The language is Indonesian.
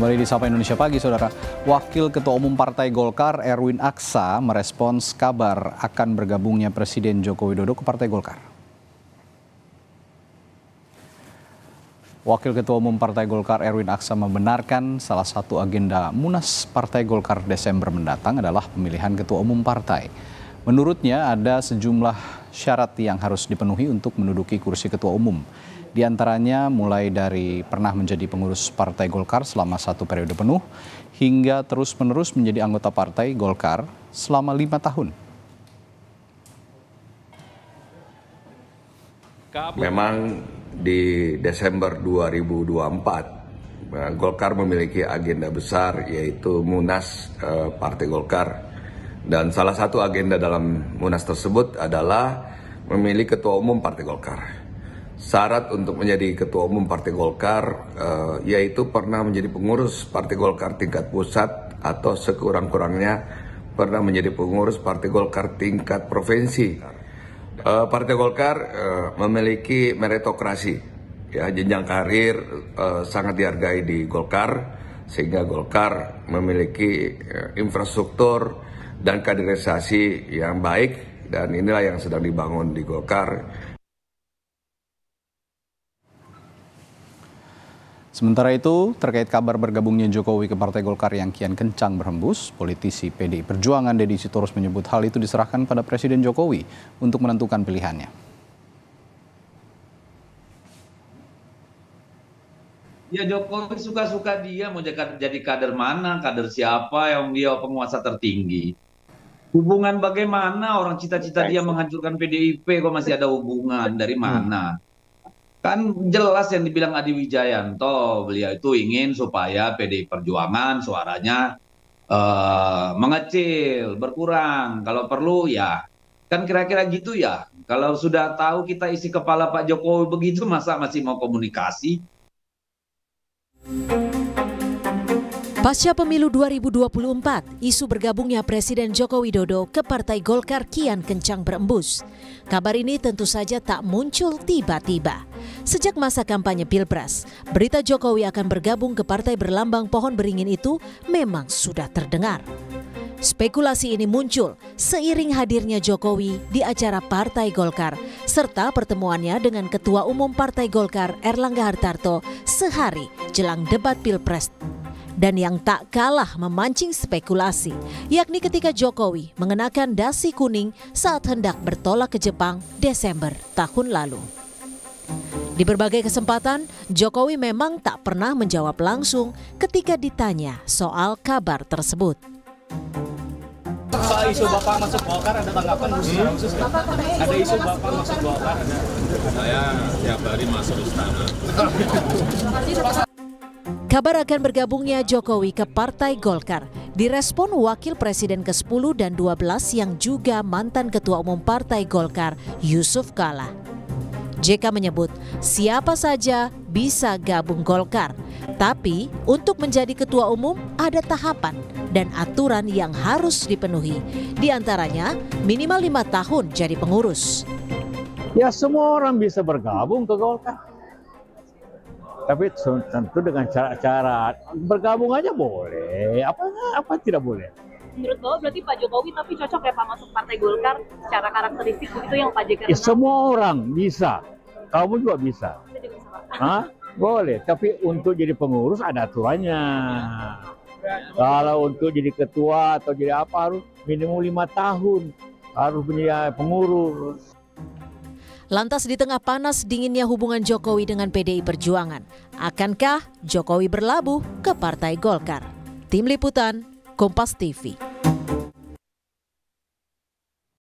Kembali di Sapa Indonesia Pagi, Saudara. Wakil Ketua Umum Partai Golkar, Erwin Aksa, merespons kabar akan bergabungnya Presiden Joko Widodo ke Partai Golkar. Wakil Ketua Umum Partai Golkar, Erwin Aksa, membenarkan salah satu agenda Munas Partai Golkar Desember mendatang adalah pemilihan Ketua Umum Partai. Menurutnya ada sejumlah syarat yang harus dipenuhi untuk menduduki kursi Ketua Umum. Di antaranya mulai dari pernah menjadi pengurus Partai Golkar selama 1 periode penuh, hingga terus-menerus menjadi anggota Partai Golkar selama 5 tahun. Memang di Desember 2024, Golkar memiliki agenda besar yaitu Munas Partai Golkar. Dan salah satu agenda dalam Munas tersebut adalah memilih Ketua Umum Partai Golkar. Syarat untuk menjadi Ketua Umum Partai Golkar yaitu pernah menjadi pengurus Partai Golkar tingkat pusat atau sekurang-kurangnya pernah menjadi pengurus Partai Golkar tingkat provinsi. Partai Golkar memiliki meritokrasi, ya, jenjang karir sangat dihargai di Golkar, sehingga Golkar memiliki infrastruktur dan kaderisasi yang baik, dan inilah yang sedang dibangun di Golkar. Sementara itu, terkait kabar bergabungnya Jokowi ke Partai Golkar yang kian kencang berhembus, politisi PDI Perjuangan Deddy Sitorus menyebut hal itu diserahkan pada Presiden Jokowi untuk menentukan pilihannya. Ya, Jokowi suka-suka dia mau jadi kader mana, kader siapa yang dia penguasa tertinggi. Hubungan bagaimana orang cita-cita dia menghancurkan PDIP kok masih ada hubungan, dari mana? Kan jelas yang dibilang Adi Wijayanto, beliau itu ingin supaya PDI Perjuangan suaranya mengecil, berkurang. Kalau perlu ya, kan kira-kira gitu ya. Kalau sudah tahu kita isi kepala Pak Jokowi begitu, masa masih mau komunikasi? Pasca pemilu 2024, isu bergabungnya Presiden Joko Widodo ke Partai Golkar kian kencang berembus. Kabar ini tentu saja tak muncul tiba-tiba. Sejak masa kampanye Pilpres, berita Jokowi akan bergabung ke partai berlambang pohon beringin itu memang sudah terdengar. Spekulasi ini muncul seiring hadirnya Jokowi di acara Partai Golkar serta pertemuannya dengan Ketua Umum Partai Golkar Erlangga Hartarto sehari jelang debat Pilpres. Dan yang tak kalah memancing spekulasi, yakni ketika Jokowi mengenakan dasi kuning saat hendak bertolak ke Jepang Desember tahun lalu. Di berbagai kesempatan, Jokowi memang tak pernah menjawab langsung ketika ditanya soal kabar tersebut. Soal isu Bapak masuk Golkar ada tanggapan khusus kan? Ada isu Bapak masuk Golkar ada? Saya tiap hari masuk istana. Kabar akan bergabungnya Jokowi ke Partai Golkar direspon Wakil Presiden ke-10 dan 12 yang juga mantan Ketua Umum Partai Golkar, Yusuf Kala. JK menyebut siapa saja bisa gabung Golkar, tapi untuk menjadi Ketua Umum ada tahapan dan aturan yang harus dipenuhi. Di antaranya minimal 5 tahun jadi pengurus. Ya, semua orang bisa bergabung ke Golkar. Tapi tentu dengan cara-cara bergabung aja boleh, apa tidak boleh. Menurut Bapak berarti Pak Jokowi tapi cocok ya Pak masuk Partai Golkar secara karakteristik begitu yang Pak JK? Ya, semua orang bisa, kamu juga bisa. Hah? Boleh, tapi untuk jadi pengurus ada aturannya. Kalau untuk jadi ketua atau jadi apa harus minimum 5 tahun, harus menjadi pengurus. Lantas di tengah panas dinginnya hubungan Jokowi dengan PDI Perjuangan, akankah Jokowi berlabuh ke Partai Golkar? Tim Liputan, Kompas TV.